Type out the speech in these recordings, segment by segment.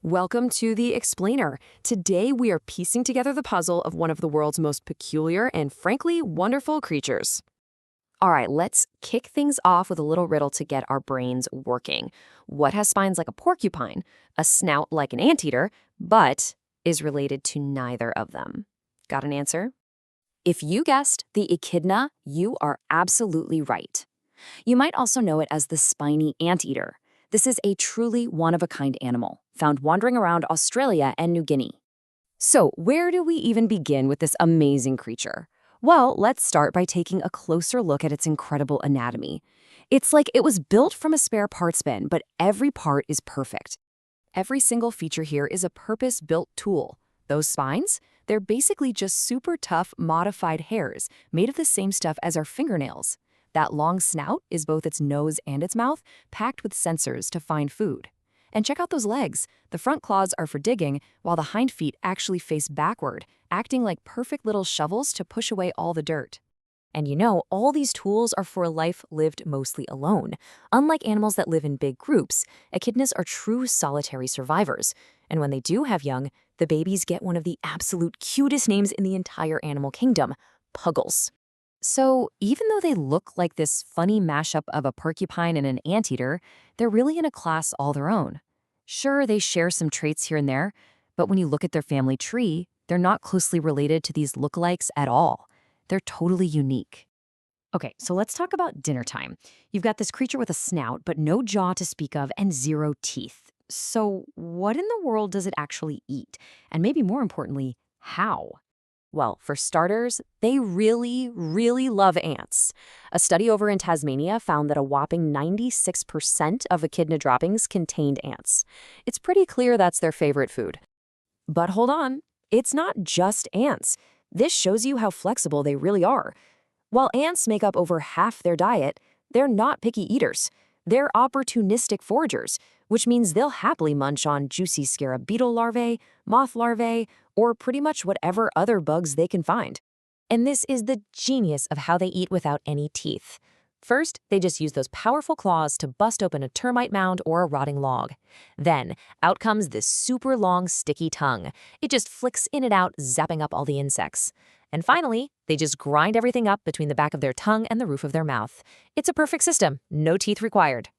Welcome to the Explainer. Today we are piecing together the puzzle of one of the world's most peculiar and frankly wonderful creatures. All right, let's kick things off with a little riddle to get our brains working. What has spines like a porcupine, a snout like an anteater, but is related to neither of them? Got an answer? If you guessed the echidna, you are absolutely right. You might also know it as the spiny anteater. This is a truly one-of-a-kind animal, found wandering around Australia and New Guinea. So, where do we even begin with this amazing creature? Well, let's start by taking a closer look at its incredible anatomy. It's like it was built from a spare parts bin, but every part is perfect. Every single feature here is a purpose-built tool. Those spines? They're basically just super tough, modified hairs made of the same stuff as our fingernails. That long snout is both its nose and its mouth, packed with sensors to find food. And check out those legs. The front claws are for digging, while the hind feet actually face backward, acting like perfect little shovels to push away all the dirt. And you know, all these tools are for a life lived mostly alone. Unlike animals that live in big groups, echidnas are true solitary survivors. And when they do have young, the babies get one of the absolute cutest names in the entire animal kingdom, puggles. So even though they look like this funny mashup of a porcupine and an anteater, they're really in a class all their own. Sure, they share some traits here and there, but when you look at their family tree, they're not closely related to these lookalikes at all. They're totally unique. Okay, so let's talk about dinner time. You've got this creature with a snout, but no jaw to speak of and zero teeth. So what in the world does it actually eat? And maybe more importantly, how? Well, for starters, they really, really love ants. A study over in Tasmania found that a whopping 96% of echidna droppings contained ants. It's pretty clear that's their favorite food. But hold on, it's not just ants. This shows you how flexible they really are. While ants make up over half their diet, they're not picky eaters. They're opportunistic foragers, which means they'll happily munch on juicy scarab beetle larvae, moth larvae, or pretty much whatever other bugs they can find. And this is the genius of how they eat without any teeth. First, they just use those powerful claws to bust open a termite mound or a rotting log. Then, out comes this super long, sticky tongue. It just flicks in and out, zapping up all the insects. And finally, they just grind everything up between the back of their tongue and the roof of their mouth. It's a perfect system, no teeth required.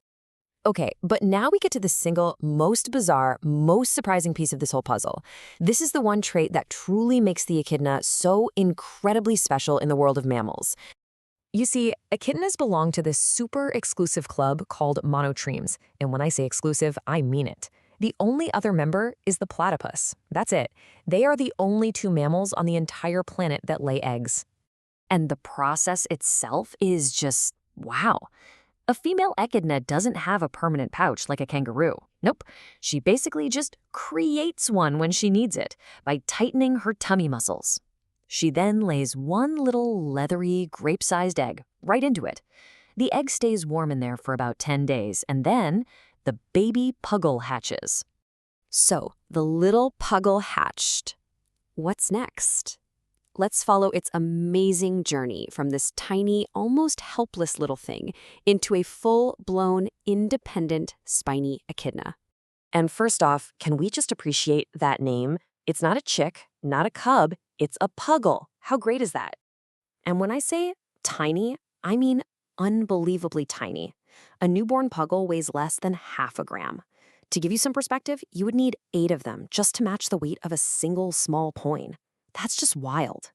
Okay, but now we get to the single most bizarre, most surprising piece of this whole puzzle. This is the one trait that truly makes the echidna so incredibly special in the world of mammals. You see, echidnas belong to this super exclusive club called monotremes, and when I say exclusive, I mean it. The only other member is the platypus. That's it. They are the only two mammals on the entire planet that lay eggs. And the process itself is just wow. A female echidna doesn't have a permanent pouch like a kangaroo. Nope, she basically just creates one when she needs it by tightening her tummy muscles. She then lays one little leathery, grape-sized egg right into it. The egg stays warm in there for about 10 days, and then the baby puggle hatches. So, the little puggle hatched. What's next? Let's follow its amazing journey from this tiny, almost helpless little thing into a full-blown, independent, spiny echidna. And first off, can we just appreciate that name? It's not a chick, not a cub, it's a puggle. How great is that? And when I say tiny, I mean unbelievably tiny. A newborn puggle weighs less than half a gram. To give you some perspective, you would need 8 of them just to match the weight of a single small coin. That's just wild.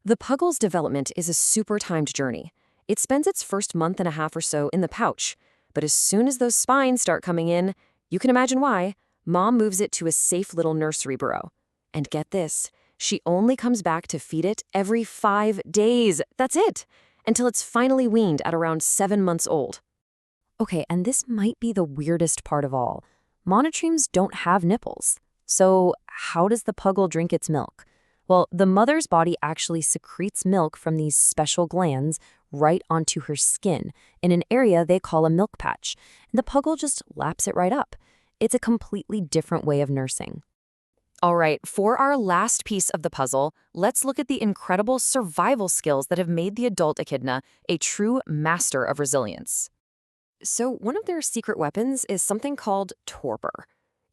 The puggle's development is a super timed journey. It spends its first month and a half or so in the pouch, but as soon as those spines start coming in, you can imagine why, Mom moves it to a safe little nursery burrow. And get this, she only comes back to feed it every 5 days. That's it, until it's finally weaned at around 7 months old. Okay, and this might be the weirdest part of all. Monotremes don't have nipples. So how does the puggle drink its milk? Well, the mother's body actually secretes milk from these special glands right onto her skin in an area they call a milk patch, and the puggle just laps it right up. It's a completely different way of nursing. All right, for our last piece of the puzzle, let's look at the incredible survival skills that have made the adult echidna a true master of resilience. So one of their secret weapons is something called torpor.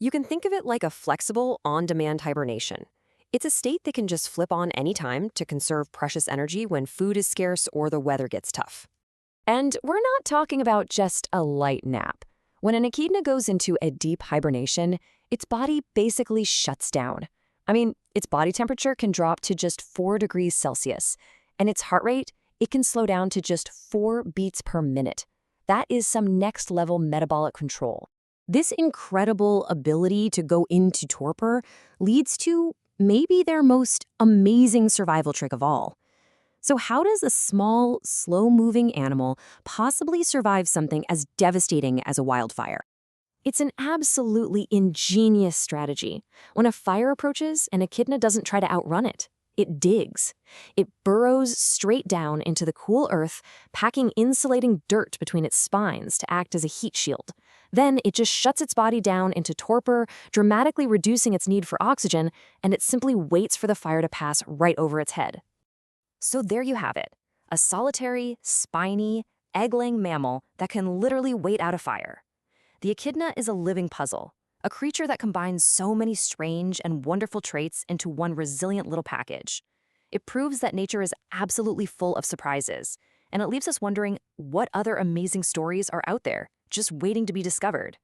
You can think of it like a flexible, on-demand hibernation. It's a state that can just flip on anytime to conserve precious energy when food is scarce or the weather gets tough. And we're not talking about just a light nap. When an echidna goes into a deep hibernation, its body basically shuts down. I mean, its body temperature can drop to just 4 degrees Celsius, and its heart rate, it can slow down to just 4 beats per minute. That is some next-level metabolic control. This incredible ability to go into torpor leads to maybe their most amazing survival trick of all. So how does a small, slow-moving animal possibly survive something as devastating as a wildfire? It's an absolutely ingenious strategy. When a fire approaches, an echidna doesn't try to outrun it. It digs. It burrows straight down into the cool earth, packing insulating dirt between its spines to act as a heat shield. Then it just shuts its body down into torpor, dramatically reducing its need for oxygen, and it simply waits for the fire to pass right over its head. So there you have it, a solitary, spiny, egg-laying mammal that can literally wait out a fire. The echidna is a living puzzle, a creature that combines so many strange and wonderful traits into one resilient little package. It proves that nature is absolutely full of surprises, and it leaves us wondering what other amazing stories are out there, just waiting to be discovered.